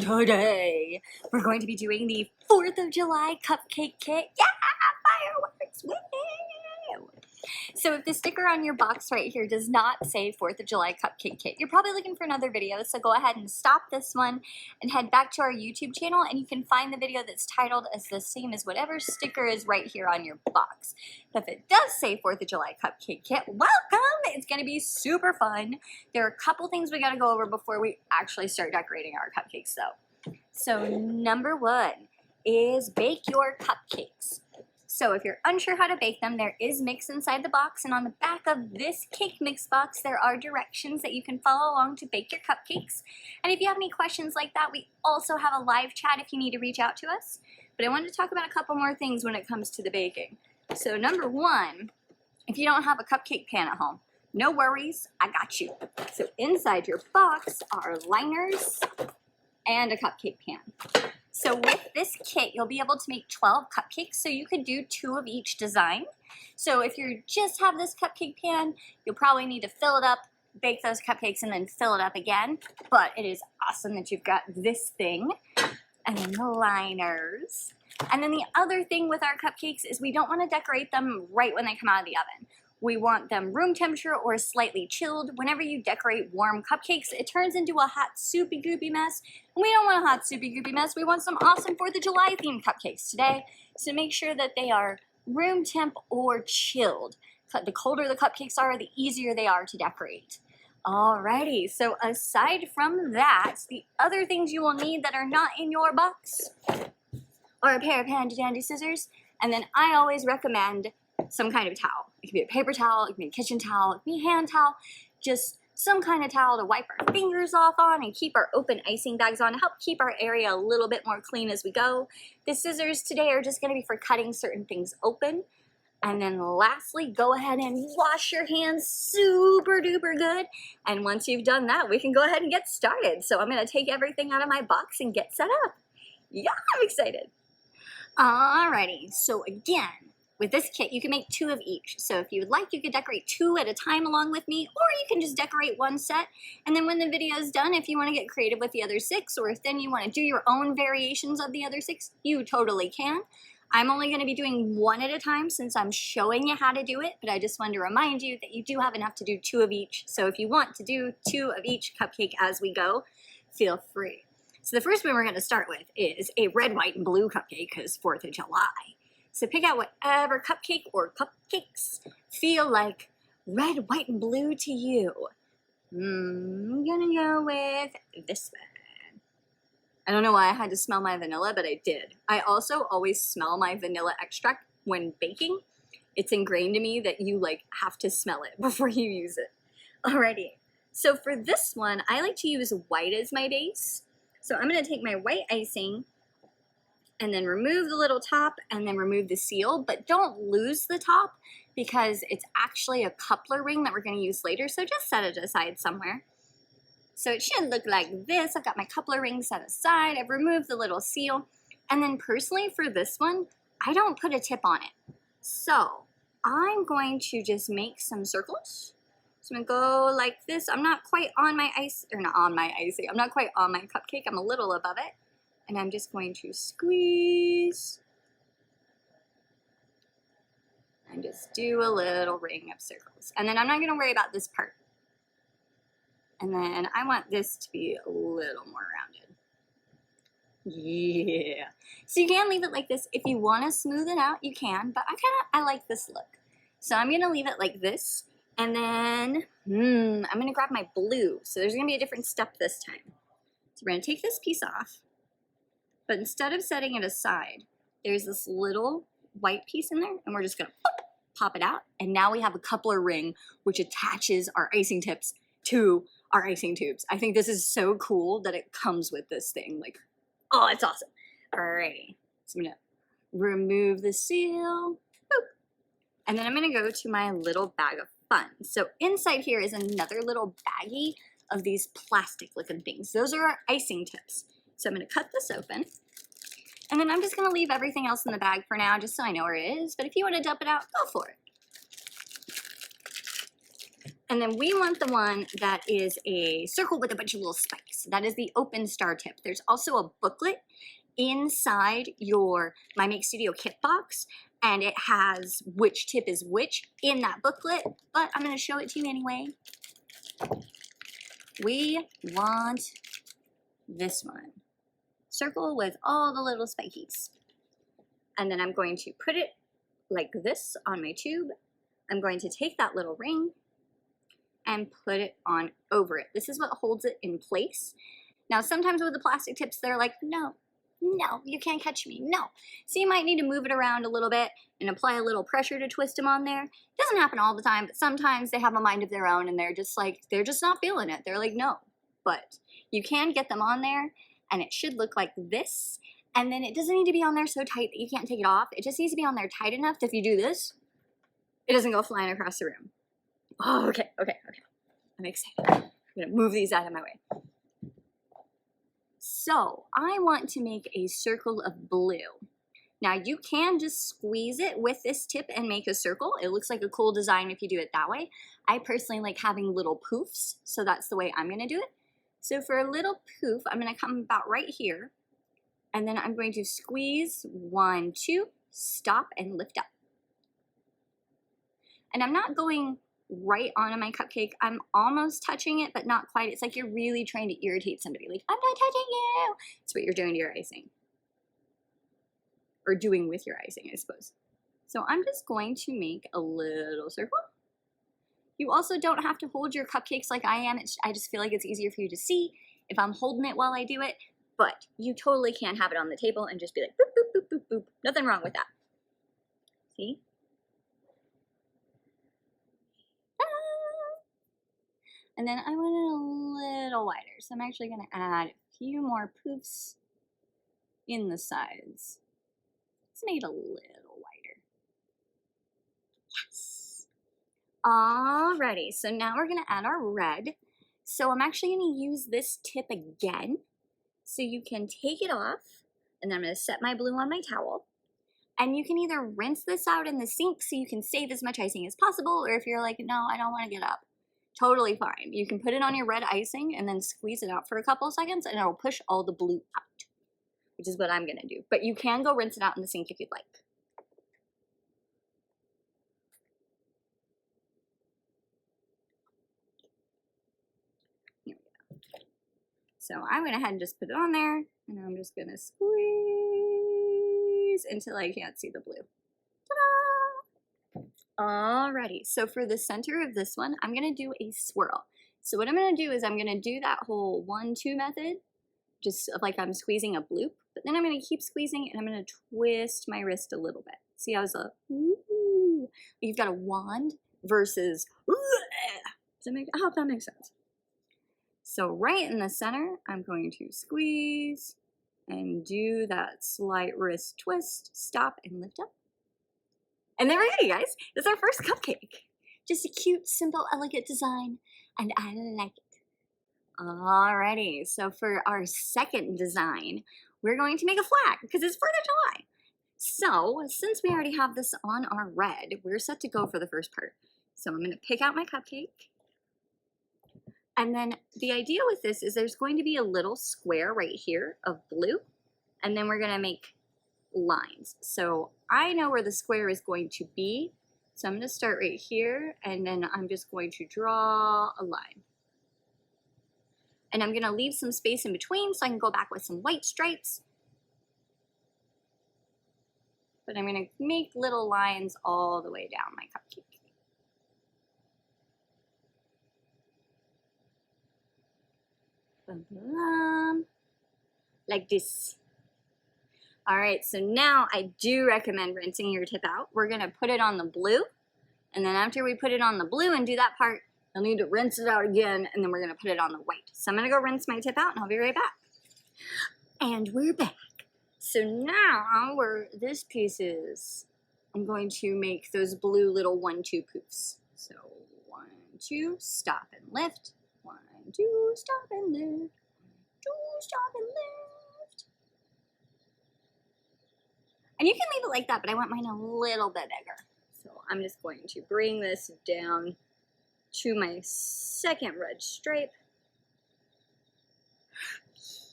today we're going to be doing the 4th of July Cupcake Kit. Yeah, fireworks! Woo! So if the sticker on your box right here does not say 4th of July Cupcake Kit, you're probably looking for another video, so go ahead and stop this one and head back to our YouTube channel, and you can find the video that's titled as the same as whatever sticker is right here on your box. But if it does say 4th of July Cupcake Kit, welcome! It's going to be super fun. There are a couple things we got to go over before we actually start decorating our cupcakes though. So number one is bake your cupcakes. So if you're unsure how to bake them, there is mix inside the box, and on the back of this cake mix box there are directions that you can follow along to bake your cupcakes. And if you have any questions like that, we also have a live chat if you need to reach out to us. But I wanted to talk about a couple more things when it comes to the baking. So number one, if you don't have a cupcake pan at home, no worries, I got you. So inside your box are liners and a cupcake pan. So with this kit, you'll be able to make 12 cupcakes, so you could do 2 of each design. So if you just have this cupcake pan, you'll probably need to fill it up, bake those cupcakes, and then fill it up again. But it is awesome that you've got this thing, and then the liners. And then the other thing with our cupcakes is we don't want to decorate them right when they come out of the oven. We want them room temperature or slightly chilled. Whenever you decorate warm cupcakes, it turns into a hot soupy goopy mess. And we don't want a hot soupy goopy mess. We want some awesome 4th of July themed cupcakes today. So make sure that they are room temp or chilled. The colder the cupcakes are, the easier they are to decorate. Alrighty, so aside from that, the other things you will need that are not in your box are a pair of handy dandy scissors, and then I always recommend some kind of towel. It could be a paper towel, it could be a kitchen towel, it could be a hand towel, just some kind of towel to wipe our fingers off on and keep our open icing bags on to help keep our area a little bit more clean as we go. The scissors today are just going to be for cutting certain things open. And then lastly, go ahead and wash your hands super duper good. And once you've done that, we can go ahead and get started. So I'm going to take everything out of my box and get set up. Yeah, I'm excited. Alrighty, so again, with this kit, you can make 2 of each. So if you would like, you could decorate 2 at a time along with me, or you can just decorate 1 set. And then when the video is done, if you want to get creative with the other 6, or if then you want to do your own variations of the other 6, you totally can. I'm only going to be doing 1 at a time since I'm showing you how to do it, but I just wanted to remind you that you do have enough to do 2 of each. So if you want to do 2 of each cupcake as we go, feel free. So the first one we're going to start with is a red, white, and blue cupcake because 4th of July. So pick out whatever cupcake or cupcakes feel like red, white, and blue to you. I'm gonna go with this one. I don't know why I had to smell my vanilla, but I did. I also always smell my vanilla extract when baking. It's ingrained in me that you have to smell it before you use it. Alrighty, so for this one, I like to use white as my base. So I'm gonna take my white icing and then remove the little top and then remove the seal, but don't lose the top because it's actually a coupler ring that we're going to use later, so just set it aside somewhere. So it should look like this. I've got my coupler ring set aside, I've removed the little seal, and then personally for this one, I don't put a tip on it. So I'm going to just make some circles. So I'm going to go like this. I'm not quite on my I'm not quite on my cupcake, I'm a little above it. And I'm just going to squeeze and just do a little ring of circles. And then I'm not going to worry about this part. And then I want this to be a little more rounded. Yeah. So you can leave it like this. If you want to smooth it out, you can. But I like this look. So I'm going to leave it like this. And then I'm going to grab my blue. So there's going to be a different step this time. So we're going to take this piece off. But instead of setting it aside, there's this little white piece in there, and we're just gonna pop it out. And now we have a coupler ring, which attaches our icing tips to our icing tubes. I think this is so cool that it comes with this thing. Oh, it's awesome. Alrighty, so I'm gonna remove the seal. Boop. And then I'm gonna go to my little bag of fun. So inside here is another little baggie of these plastic looking things. Those are our icing tips. So I'm going to cut this open, and then I'm just going to leave everything else in the bag for now, just so I know where it is, but if you want to dump it out, go for it. And then we want the one that is a circle with a bunch of little spikes. Yes, that is the open star tip. There's also a booklet inside your My Make Studio Kit box, and it has which tip is which in that booklet, but I'm going to show it to you anyway. We want this one. Circle with all the little spikies. And then I'm going to put it like this on my tube. I'm going to take that little ring and put it on over it. This is what holds it in place. Now, sometimes with the plastic tips, they're like, no, you can't catch me, no. So you might need to move it around a little bit and apply a little pressure to twist them on there. It doesn't happen all the time, but sometimes they have a mind of their own and they're just not feeling it. They're like, no. But you can get them on there and it should look like this. And then it doesn't need to be on there so tight that you can't take it off. It just needs to be on there tight enough that if you do this, it doesn't go flying across the room. Oh, okay. I'm excited. I'm gonna move these out of my way. So I want to make a circle of blue. Now you can just squeeze it with this tip and make a circle. It looks like a cool design if you do it that way. I personally like having little poofs, so that's the way I'm gonna do it. So for a little poof, I'm gonna come about right here, and then I'm going to squeeze 1, 2, stop and lift up. And I'm not going right onto my cupcake. I'm almost touching it, but not quite. It's like you're really trying to irritate somebody. Like, I'm not touching you. That's what you're doing to your icing. Or doing with your icing, I suppose. So I'm just going to make a little circle. You also don't have to hold your cupcakes like I am. I just feel like it's easier for you to see if I'm holding it while I do it. But you totally can have it on the table and just be like, boop, boop, boop, boop, boop. Nothing wrong with that. See? And then I want it a little wider. So I'm actually going to add a few more poofs in the sides. Let's make it a little wider. Yes. Alrighty, so now we're going to add our red. So I'm actually going to use this tip again. So you can take it off, and then I'm going to set my blue on my towel. And you can either rinse this out in the sink so you can save as much icing as possible, or if you're like, no, I don't want to get up, totally fine. You can put it on your red icing and then squeeze it out for a couple of seconds and it'll push all the blue out, which is what I'm gonna do. But you can go rinse it out in the sink if you'd like. Here we go. So I went ahead and just put it on there, and I'm just gonna squeeze until I can't see the blue. Alrighty, so for the center of this one, I'm gonna do a swirl. So what I'm gonna do is I'm gonna do that whole 1-2 method, just like I'm squeezing a bloop, but then I'm gonna keep squeezing and I'm gonna twist my wrist a little bit. See how it's a, ooh, you've got a wand versus, I hope that makes sense. So right in the center, I'm going to squeeze and do that slight wrist twist, stop and lift up. And there we go, you guys. It's our first cupcake. Just a cute, simple, elegant design, and I like it. Alrighty, so for our second design, we're going to make a flag because it's 4th of July. So since we already have this on our red, we're set to go for the first part. So I'm going to pick out my cupcake. And then the idea with this is there's going to be a little square right here of blue, and then we're going to make lines. So I know where the square is going to be, so I'm going to start right here, and then I'm just going to draw a line. And I'm going to leave some space in between so I can go back with some white stripes. But I'm going to make little lines all the way down my cupcake. Like this. All right, so now I do recommend rinsing your tip out. We're gonna put it on the blue, and then after we put it on the blue and do that part, you'll need to rinse it out again, and then we're gonna put it on the white. So I'm gonna go rinse my tip out, and I'll be right back. And we're back. So now where this piece is, I'm going to make those blue little 1-2 poofs. So 1, 2, stop and lift. 1, 2, stop and lift. 2, stop and lift. And you can leave it like that, but I want mine a little bit bigger. So I'm just going to bring this down to my second red stripe.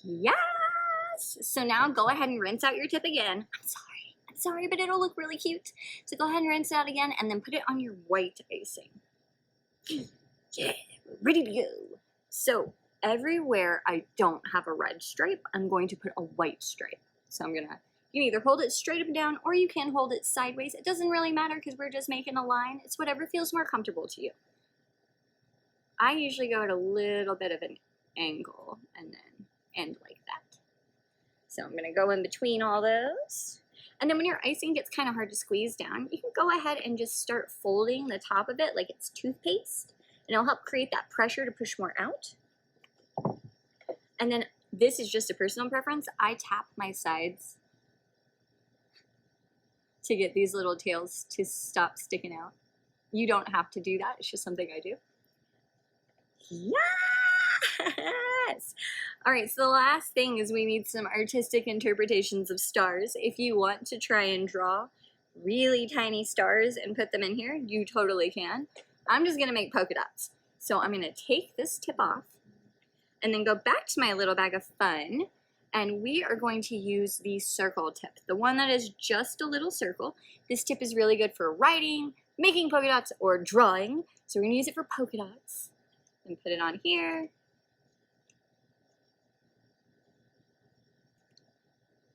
Yes! So now go ahead and rinse out your tip again. I'm sorry, but it'll look really cute. So go ahead and rinse it out again and then put it on your white icing. Yeah, we're ready to go. So everywhere I don't have a red stripe, I'm going to put a white stripe. So you can either hold it straight up and down or you can hold it sideways. It doesn't really matter because we're just making a line. It's whatever feels more comfortable to you. I usually go at a little bit of an angle and then end like that. So I'm gonna go in between all those. And then when your icing gets kind of hard to squeeze down, you can go ahead and just start folding the top of it like it's toothpaste. And it'll help create that pressure to push more out. And then this is just a personal preference. I tap my sides to get these little tails to stop sticking out. You don't have to do that. It's just something I do. Yes! All right, so the last thing is we need some artistic interpretations of stars. If you want to try and draw really tiny stars and put them in here, you totally can. I'm just gonna make polka dots. So I'm gonna take this tip off and then go back to my little bag of fun, and we are going to use the circle tip, the one that is just a little circle. This tip is really good for writing, making polka dots, or drawing. So we're gonna use it for polka dots. And put it on here.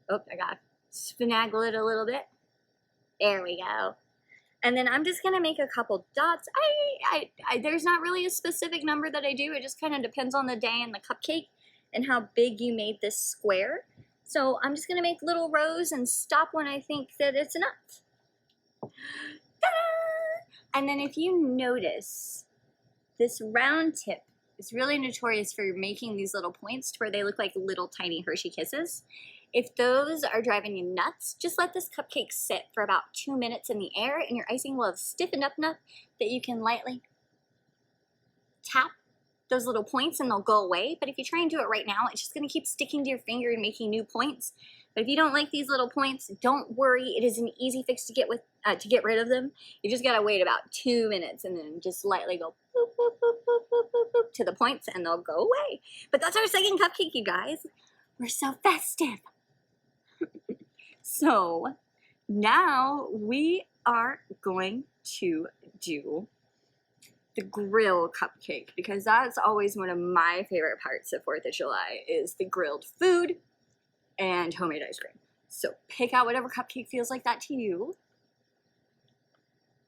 Oh, I got to finagle it a little bit. There we go. And then I'm just gonna make a couple dots. There's not really a specific number that I do. It just kind of depends on the day and the cupcake and how big you made this square. So I'm just gonna make little rows and stop when I think that it's enough. Ta-da! And then if you notice, this round tip is really notorious for making these little points to where they look like little tiny Hershey Kisses. If those are driving you nuts, just let this cupcake sit for about 2 minutes in the air and your icing will have stiffened up enough that you can lightly tap those little points and they'll go away. But if you try and do it right now, it's just gonna keep sticking to your finger and making new points. But if you don't like these little points, don't worry. It is an easy fix to get rid of them. You just gotta wait about 2 minutes and then just lightly go boop, boop, boop, boop, boop, boop, boop, to the points and they'll go away. But that's our second cupcake, you guys. We're so festive. So now we are going to do the grill cupcake because that's always one of my favorite parts of 4th of July is the grilled food and homemade ice cream. So pick out whatever cupcake feels like that to you.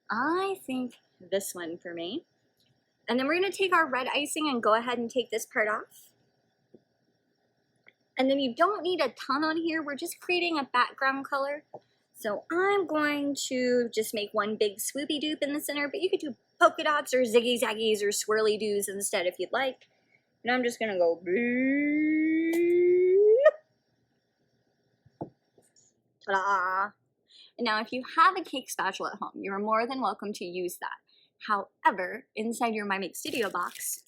I think this one for me. And then we're gonna take our red icing and go ahead and take this part off. And then you don't need a ton on here. We're just creating a background color. So I'm going to just make one big swoopy doop in the center, but you could do polka dots or ziggy zaggies or swirly doos instead if you'd like. And I'm just gonna go ta-da! And now if you have a cake spatula at home, you're more than welcome to use that. However, inside your My Make Studio box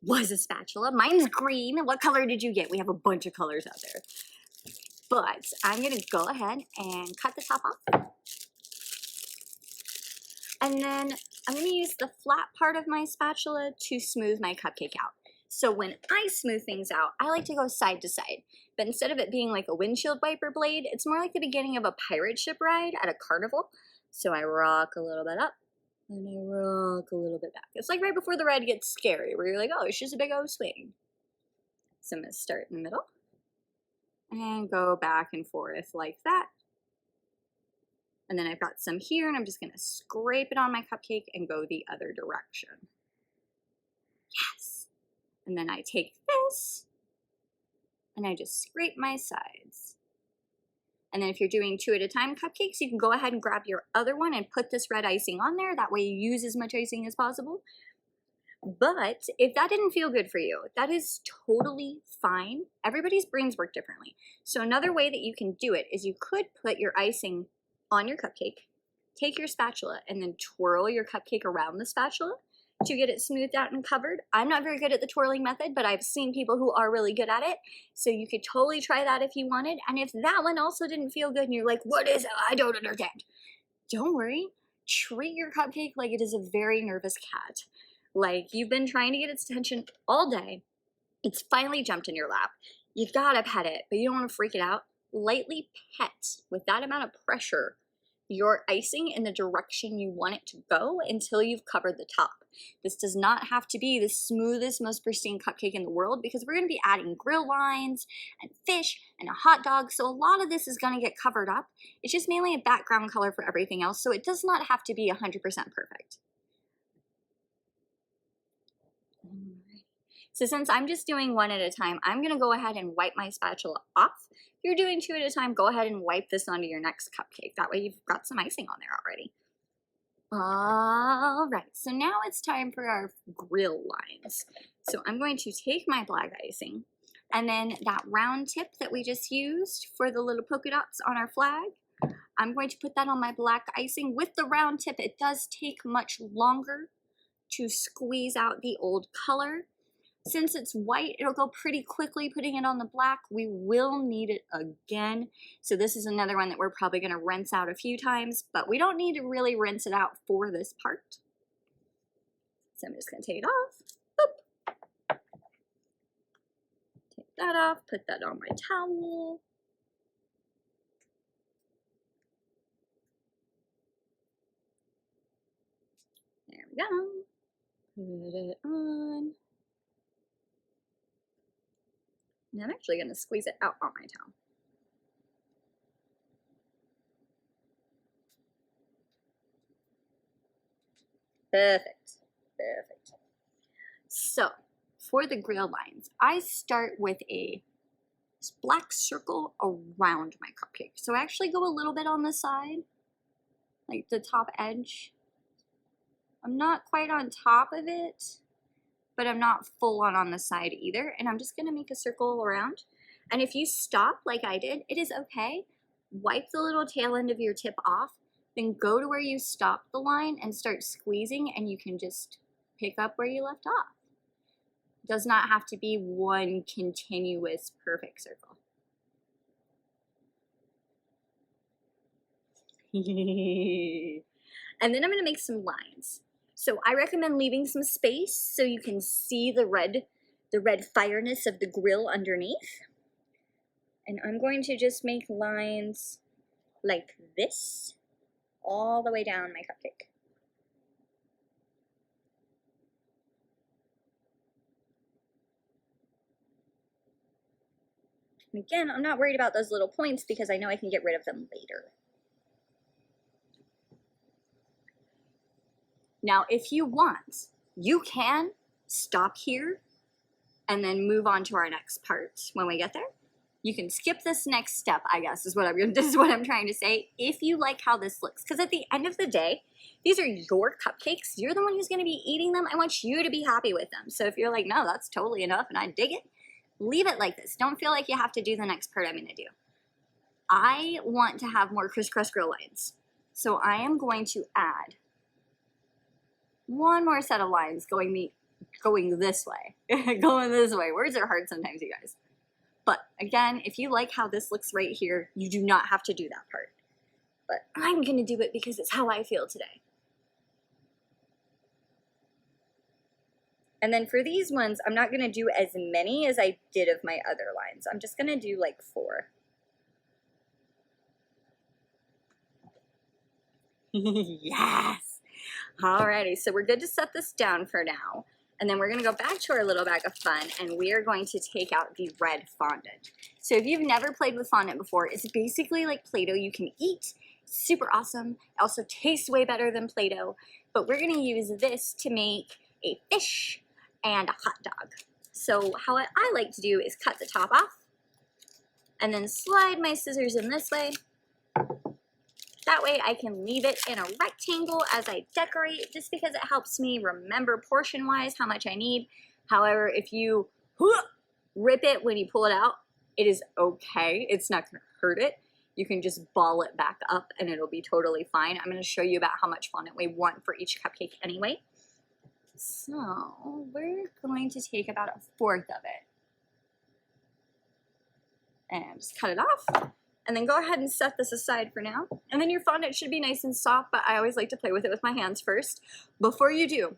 was a spatula. Mine's green. What color did you get? We have a bunch of colors out there. But I'm gonna go ahead and cut the top off. And then I'm gonna use the flat part of my spatula to smooth my cupcake out. So when I smooth things out, I like to go side to side. But instead of it being like a windshield wiper blade, it's more like the beginning of a pirate ship ride at a carnival. So I rock a little bit up and I rock a little bit back. It's like right before the ride gets scary, where you're like, oh, it's just a big old swing. So I'm gonna start in the middle and go back and forth like that. And then I've got some here and I'm just gonna scrape it on my cupcake and go the other direction. Yes. And then I take this and I just scrape my sides. And then if you're doing 2 at a time cupcakes, you can go ahead and grab your other one and put this red icing on there. That way you use as much icing as possible. But if that didn't feel good for you, that is totally fine. Everybody's brains work differently. So another way that you can do it is you could put your icing on your cupcake, take your spatula, and then twirl your cupcake around the spatula to get it smoothed out and covered. I'm not very good at the twirling method, but I've seen people who are really good at it. So you could totally try that if you wanted. And if that one also didn't feel good and you're like, what is it? I don't understand. Don't worry. Treat your cupcake like it is a very nervous cat. Like you've been trying to get its attention all day. It's finally jumped in your lap. You gotta pet it, but you don't want to freak it out. Lightly pet with that amount of pressure your icing in the direction you want it to go until you've covered the top. This does not have to be the smoothest, most pristine cupcake in the world because we're going to be adding grill lines and fish and a hot dog, so a lot of this is going to get covered up. It's just mainly a background color for everything else, so it does not have to be 100% perfect. So since I'm just doing one at a time, I'm going to go ahead and wipe my spatula off. If you're doing two at a time, go ahead and wipe this onto your next cupcake. That way you've got some icing on there already. All right, so now it's time for our grill lines. So I'm going to take my black icing and then that round tip that we just used for the little polka dots on our flag, I'm going to put that on my black icing with the round tip. It does take much longer to squeeze out the old color. Since it's white, it'll go pretty quickly putting it on the black. We will need it again. So this is another one that we're probably gonna rinse out a few times, but we don't need to really rinse it out for this part. So I'm just gonna take it off. Boop. Take that off, put that on my towel. There we go. Put it on. And I'm actually going to squeeze it out on my towel. Perfect. Perfect. So, for the grill lines, I start with a black circle around my cupcake. So I actually go a little bit on the side, like the top edge. I'm not quite on top of it, but I'm not full on the side either. And I'm just gonna make a circle around. And if you stop like I did, it is okay. Wipe the little tail end of your tip off, then go to where you stopped the line and start squeezing, and you can just pick up where you left off. It does not have to be one continuous perfect circle. And then I'm gonna make some lines. So I recommend leaving some space so you can see the red fireness of the grill underneath. And I'm going to just make lines like this all the way down my cupcake. And again, I'm not worried about those little points because I know I can get rid of them later. Now, if you want, you can stop here and then move on to our next part when we get there. You can skip this next step, I guess, is what I'm trying to say, if you like how this looks. Because at the end of the day, these are your cupcakes. You're the one who's going to be eating them. I want you to be happy with them. So if you're like, no, that's totally enough and I dig it, leave it like this. Don't feel like you have to do the next part I'm going to do. I want to have more crisscross grill lines. So I am going to add one more set of lines going this way. Going this way. Words are hard sometimes, you guys. But again, if you like how this looks right here, you do not have to do that part. But I'm going to do it because it's how I feel today. And then for these ones, I'm not going to do as many as I did of my other lines. I'm just going to do like 4. Yes! Alrighty, so we're good to set this down for now. And then we're going to go back to our little bag of fun, and we are going to take out the red fondant. So if you've never played with fondant before, it's basically like Play-Doh you can eat. Super awesome. It also tastes way better than Play-Doh. But we're going to use this to make a fish and a hot dog. So how I like to do is cut the top off, and then slide my scissors in this way. That way I can leave it in a rectangle as I decorate, just because it helps me remember portion-wise how much I need. However, if you rip it when you pull it out, it is okay. It's not going to hurt it. You can just ball it back up and it'll be totally fine. I'm going to show you about how much fondant we want for each cupcake anyway. So we're going to take about 1/4 of it and just cut it off. And then go ahead and set this aside for now. And then your fondant should be nice and soft, but I always like to play with it with my hands first. Before you do,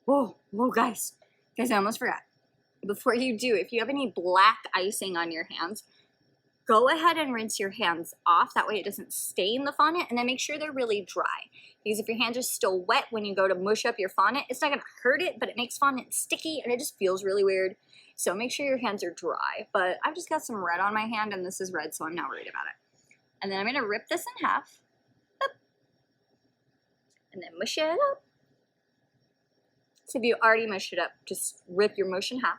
whoa, guys, I almost forgot. before you do, if you have any black icing on your hands, go ahead and rinse your hands off. That way it doesn't stain the fondant, and then make sure they're really dry. Because if your hands are still wet when you go to mush up your fondant, it's not gonna hurt it, but it makes fondant sticky and it just feels really weird. So make sure your hands are dry. But I've just got some red on my hand and this is red, so I'm not worried about it. And then I'm gonna rip this in half. Up, and then mush it up. So if you already mushed it up, just rip your mush in half.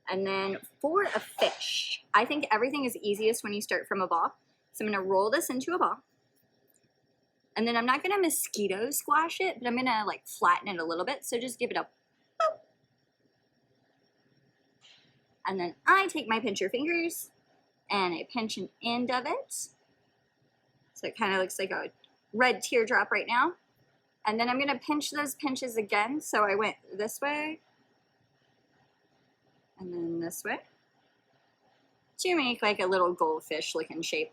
And then for a fish, I think everything is easiest when you start from a ball. So I'm gonna roll this into a ball. And then I'm not gonna mosquito squash it, but I'm gonna like flatten it a little bit. So just give it a boop. And then I take my pincher fingers and I pinch an end of it. So it kind of looks like a red teardrop right now. And then I'm gonna pinch those pinches again. So I went this way and then this way to make like a little goldfish looking shape.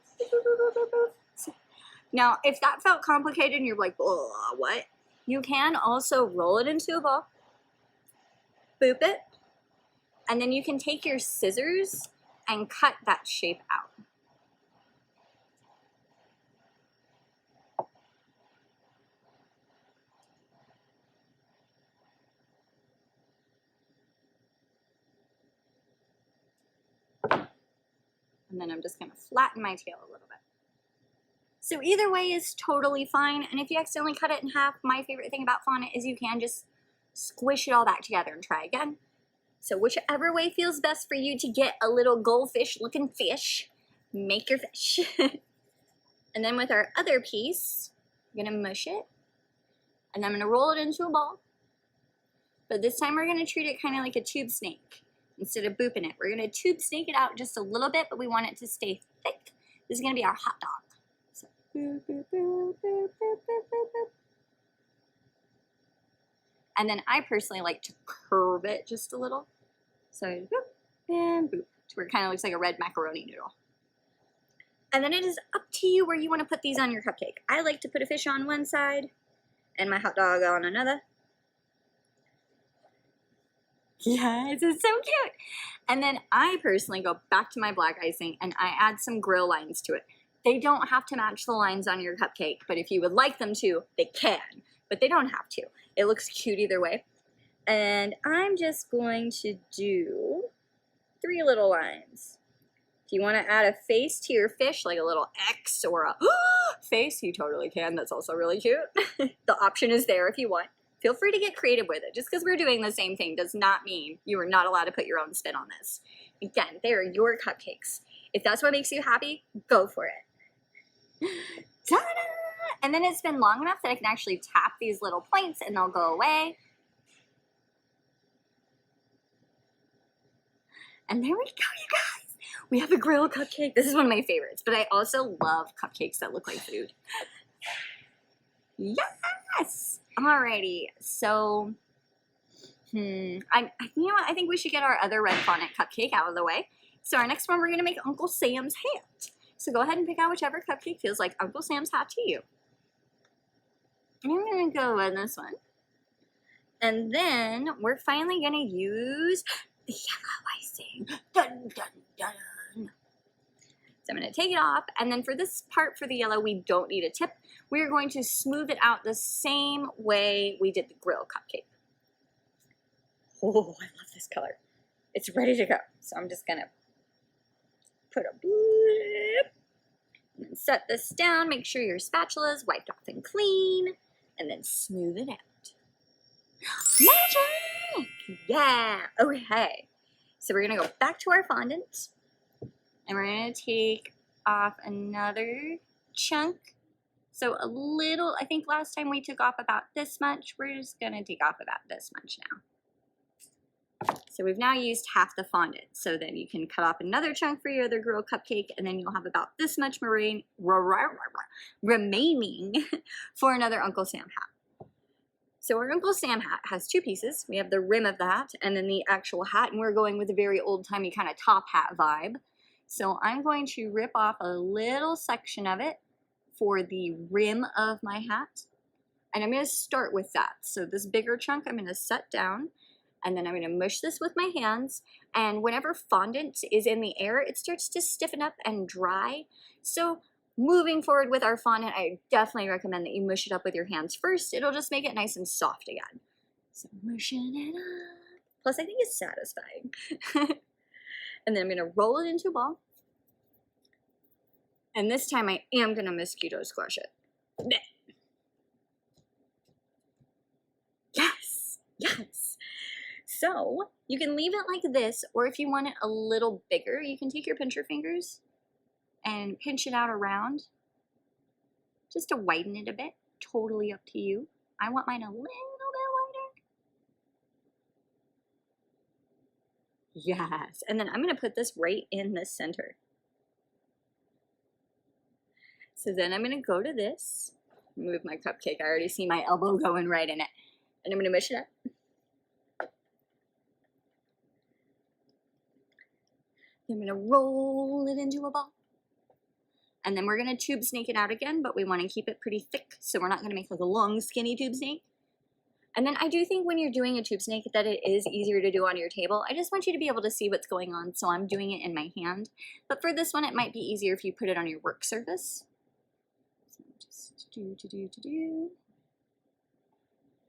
Now, if that felt complicated and you're like, oh, what? You can also roll it into a ball, boop it, and then you can take your scissors and cut that shape out. And then I'm just gonna flatten my tail a little bit. So either way is totally fine. And if you accidentally cut it in half, my favorite thing about fondant is you can just squish it all back together and try again. So whichever way feels best for you to get a little goldfish looking fish, make your fish. And then with our other piece, I'm gonna mush it and I'm gonna roll it into a ball. But this time we're gonna treat it kind of like a tube snake. Instead of booping it, we're gonna tube snake it out just a little bit, but we want it to stay thick. This is gonna be our hot dog. So, boop, boop, boop, boop, boop, boop, boop. And then I personally like to curve it just a little. So boop and boop, to where it kind of looks like a red macaroni noodle. And then it is up to you where you want to put these on your cupcake. I like to put a fish on one side and my hot dog on another. Yes, it's so cute. And then I personally go back to my black icing and I add some grill lines to it. They don't have to match the lines on your cupcake, but if you would like them to, they can, but they don't have to. It looks cute either way. And I'm just going to do 3 little lines. If you want to add a face to your fish, like a little X or a face, you totally can. That's also really cute. The option is there if you want. Feel free to get creative with it. Just because we're doing the same thing does not mean you are not allowed to put your own spin on this. Again, they are your cupcakes. If that's what makes you happy, go for it. Ta-da! And then it's been long enough that I can actually tap these little points and they'll go away. And there we go, you guys. We have a grilled cupcake. This is one of my favorites, but I also love cupcakes that look like food. Yes! Alrighty, so, you know what? I think we should get our other red fondant cupcake out of the way. So our next one, we're gonna make Uncle Sam's hat. So go ahead and pick out whichever cupcake feels like Uncle Sam's hat to you. And I'm gonna go with this one. And then we're finally gonna use the yellow icing. Dun, dun, dun. So I'm gonna take it off, and then for this part, for the yellow, we don't need a tip. We're going to smooth it out the same way we did the grill cupcake. Oh, I love this color. It's ready to go. So I'm just gonna put a bloop, and then set this down. Make sure your spatula is wiped off and clean, and then smooth it out. Magic! Yeah, okay. So we're gonna go back to our fondant. And we're gonna take off another chunk. So a little, I think last time we took off about this much. We're just gonna take off about this much now. So we've now used half the fondant. So then you can cut off another chunk for your other grilled cupcake, and then you'll have about this much remaining for another Uncle Sam hat. So our Uncle Sam hat has 2 pieces. We have the rim of the hat and then the actual hat, and we're going with a very old-timey kind of top hat vibe. So I'm going to rip off a little section of it for the rim of my hat. And I'm going to start with that. So this bigger chunk I'm going to set down. And then I'm going to mush this with my hands. And whenever fondant is in the air, it starts to stiffen up and dry. So moving forward with our fondant, I definitely recommend that you mush it up with your hands first. It'll just make it nice and soft again. So mushing it up. Plus, I think it's satisfying. And then I'm going to roll it into a ball. And this time I am going to mosquito squash it. Yes, yes. So you can leave it like this, or if you want it a little bigger, you can take your pincher fingers and pinch it out around just to widen it a bit. Totally up to you. I want mine a little bit wider. Yes, and then I'm going to put this right in the center. So then I'm going to go to this, move my cupcake. I already see my elbow going right in it. And I'm going to mush it up. I'm going to roll it into a ball. And then we're going to tube snake it out again, but we want to keep it pretty thick, so we're not going to make like a long, skinny tube snake. And then I do think when you're doing a tube snake that it is easier to do on your table. I just want you to be able to see what's going on, so I'm doing it in my hand. But for this one, it might be easier if you put it on your work surface. So just do.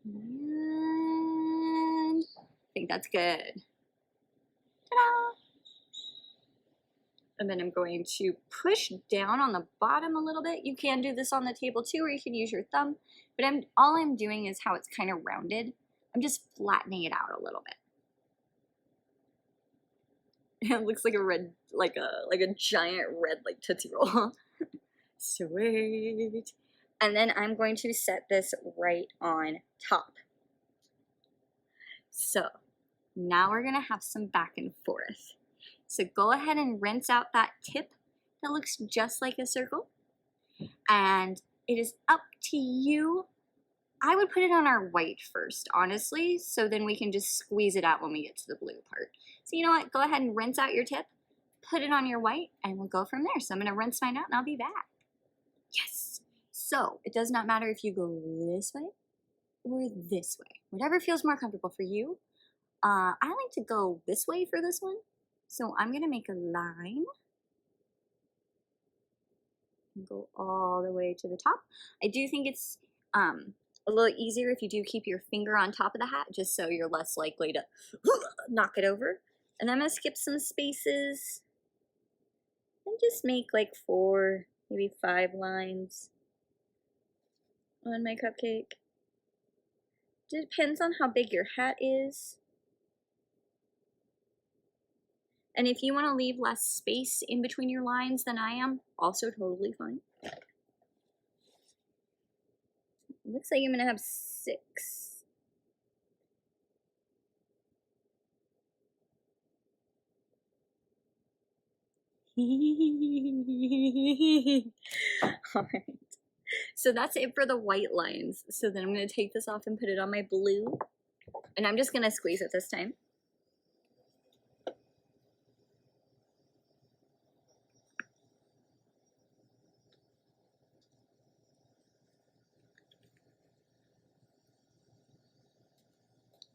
And I think that's good. Ta-da! And then I'm going to push down on the bottom a little bit. You can do this on the table too, or you can use your thumb. But all I'm doing is how it's kind of rounded. I'm just flattening it out a little bit. It looks like a red, like a giant red like Tootsie Roll. Sweet. And then I'm going to set this right on top. So now we're gonna have some back and forth. So go ahead and rinse out that tip that looks just like a circle. And it is up to you. I would put it on our white first, honestly, so then we can just squeeze it out when we get to the blue part. So you know what, go ahead and rinse out your tip, put it on your white, and we'll go from there. So I'm gonna rinse mine out and I'll be back. Yes. So it does not matter if you go this way or this way. Whatever feels more comfortable for you. I like to go this way for this one. So I'm going to make a line and go all the way to the top. I do think it's a little easier if you do keep your finger on top of the hat, just so you're less likely to knock it over. And I'm going to skip some spaces and just make like 4, maybe 5 lines on my cupcake. Depends on how big your hat is. And if you want to leave less space in between your lines than I am, also totally fine. Looks like I'm going to have 6. All right. So that's it for the white lines. So then I'm going to take this off and put it on my blue. And I'm just going to squeeze it this time.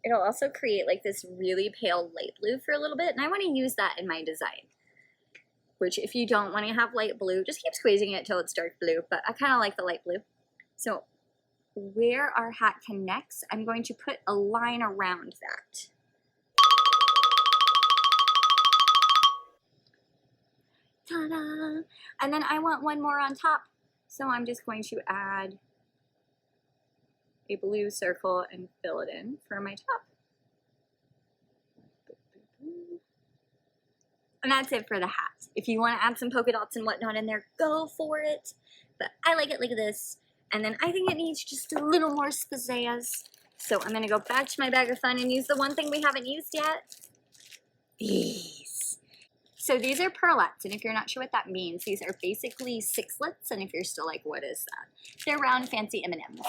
It'll also create like this really pale light blue for a little bit, and I want to use that in my design. Which if you don't want to have light blue, just keep squeezing it till it's dark blue, but I kind of like the light blue. So where our hat connects, I'm going to put a line around that. Ta-da! And then I want one more on top, so I'm just going to add a blue circle and fill it in for my top. And that's it for the hat. If you want to add some polka dots and whatnot in there, go for it. But I like it like this. And then I think it needs just a little more pizzazz. So I'm going to go back to my bag of fun and use the one thing we haven't used yet. These. So these are pearlettes, and if you're not sure what that means, these are basically sixlets, and if you're still like, what is that? They're round, fancy M&Ms.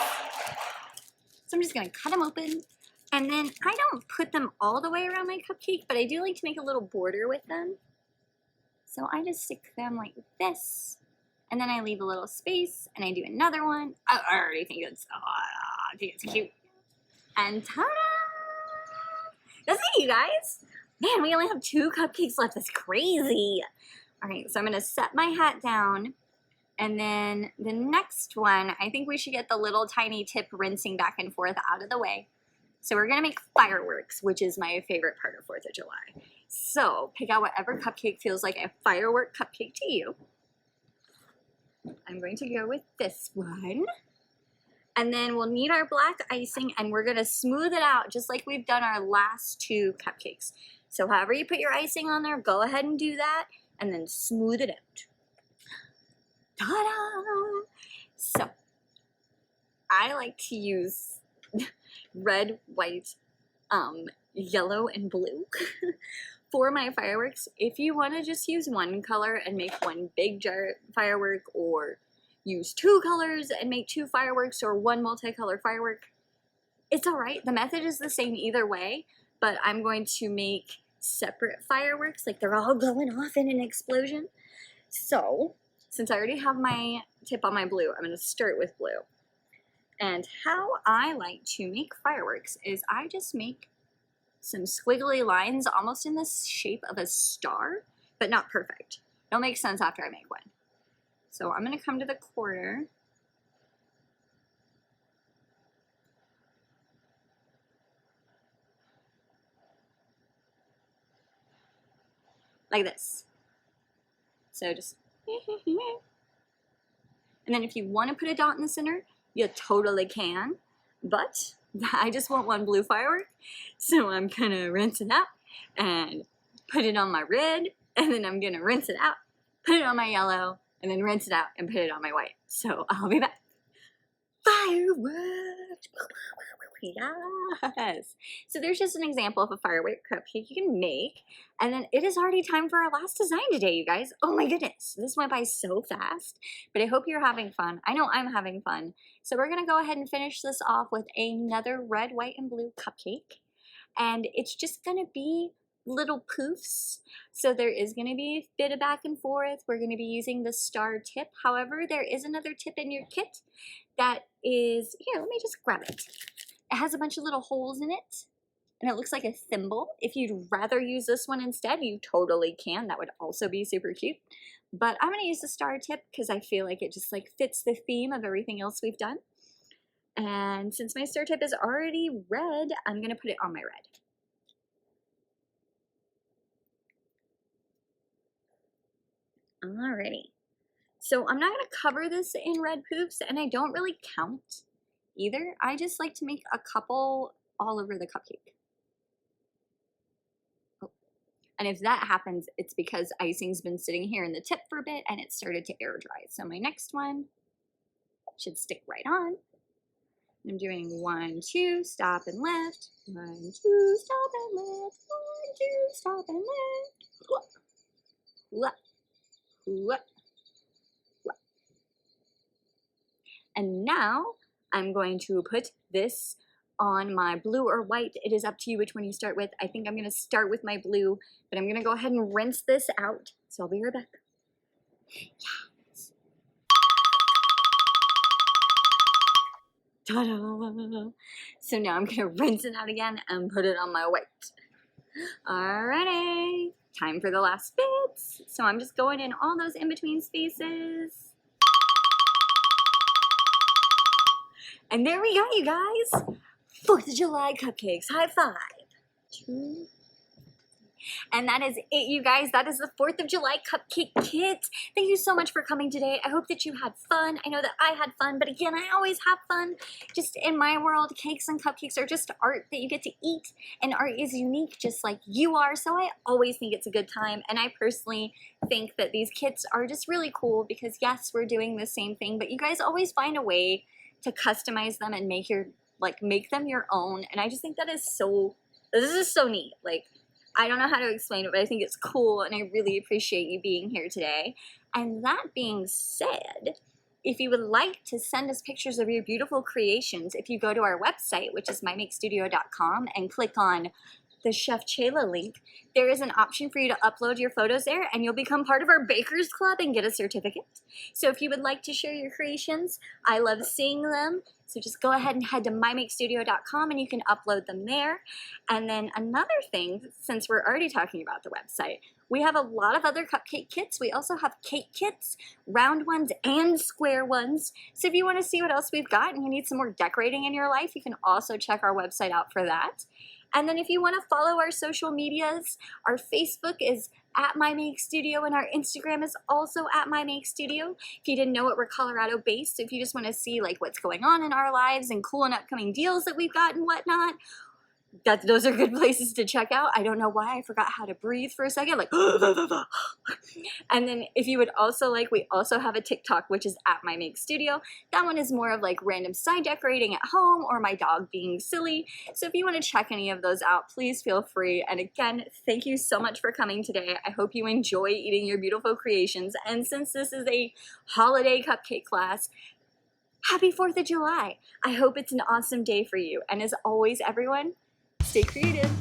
So I'm just going to cut them open, and then I don't put them all the way around my cupcake, but I do like to make a little border with them. So I just stick them like this, and then I leave a little space, and I do another one. I already think it's cute. And ta-da! That's it, you guys. Man, we only have 2 cupcakes left. That's crazy. All right, so I'm gonna set my hat down. And then the next one, I think we should get the little tiny tip rinsing back and forth out of the way. So we're gonna make fireworks, which is my favorite part of 4th of July. So pick out whatever cupcake feels like a firework cupcake to you. I'm going to go with this one. And then we'll need our black icing and we're gonna smooth it out just like we've done our last 2 cupcakes. So however you put your icing on there, go ahead and do that and then smooth it out. Ta-da! So, I like to use red, white, yellow, and blue for my fireworks. If you want to just use one color and make one big jar firework, or use 2 colors and make 2 fireworks, or 1 multicolor firework, it's alright. The method is the same either way, but I'm going to make separate fireworks, like they're all going off in an explosion. So, since I already have my tip on my blue, I'm going to start with blue. And how I like to make fireworks is I just make some squiggly lines almost in the shape of a star, but not perfect. It'll make sense after I make one. So I'm going to come to the corner. Like this. So just and then if you want to put a dot in the center, you totally can, but I just want one blue firework, so I'm gonna rinse it out and put it on my red, and then I'm gonna rinse it out, put it on my yellow, and then rinse it out and put it on my white. So I'll be back. Fireworks! Yes! So there's just an example of a firework cupcake you can make, and then it is already time for our last design today, you guys. Oh my goodness, this went by so fast, but I hope you're having fun. I know I'm having fun. So we're gonna go ahead and finish this off with another red, white, and blue cupcake, and it's just gonna be little poofs. So there is going to be a bit of back and forth. We're going to be using the star tip. However, there is another tip in your kit that is, here, let me just grab it. It has a bunch of little holes in it, and it looks like a thimble. If you'd rather use this one instead, you totally can. That would also be super cute. But I'm going to use the star tip because I feel like it just like fits the theme of everything else we've done. And since my star tip is already red, I'm going to put it on my red. Alrighty, so I'm not going to cover this in red poofs, and I don't really count either. I just like to make a couple all over the cupcake. Oh. And if that happens, it's because icing's been sitting here in the tip for a bit and it started to air dry. So my next one should stick right on. I'm doing 1, 2, stop and lift. 1, 2, stop and lift. 1, 2, stop and lift. Whoop. Whoop. Whoop. And now I'm going to put this on my blue or white. It is up to you which one you start with. I think I'm going to start with my blue, but I'm going to go ahead and rinse this out. So I'll be right back. Yes. Ta-da! So now I'm going to rinse it out again and put it on my white. Alrighty. Time for the last bits. So I'm just going in all those in-between spaces. And there we go, you guys. 4th of July cupcakes. High five. 2. And that is it, you guys. That is the 4th of July Cupcake Kit. Thank you so much for coming today. I hope that you had fun. I know that I had fun, but again, I always have fun. Just in my world, cakes and cupcakes are just art that you get to eat, and art is unique just like you are, so I always think it's a good time, and I personally think that these kits are just really cool because, yes, we're doing the same thing, but you guys always find a way to customize them and make them your own, and I just think that is so, this is so neat. Like, I don't know how to explain it, but I think it's cool, and I really appreciate you being here today. And that being said, if you would like to send us pictures of your beautiful creations, if you go to our website, which is mymakestudio.com, and click on the Chef Chayla link, there is an option for you to upload your photos there, and you'll become part of our Bakers Club and get a certificate. So if you would like to share your creations, I love seeing them, So just go ahead and head to mymakestudio.com and you can upload them there. And then another thing, since we're already talking about the website, we have a lot of other cupcake kits. We also have cake kits, round ones and square ones. So if you want to see what else we've got and you need some more decorating in your life, you can also check our website out for that. And then if you want to follow our social medias, our Facebook is @mymakestudio and our Instagram is also @mymakestudio. If you didn't know it, we're Colorado based. So if you just want to see like what's going on in our lives and cool and upcoming deals that we've got and whatnot, those are good places to check out. I don't know why I forgot how to breathe for a second, like and then if you would also like, we also have a TikTok, which is @mymakestudio. That one is more of like random side decorating at home or my dog being silly. So if you want to check any of those out, please feel free. And again, thank you so much for coming today. I hope you enjoy eating your beautiful creations. And since this is a holiday cupcake class, happy 4th of July. I hope it's an awesome day for you. And as always, everyone, stay creative.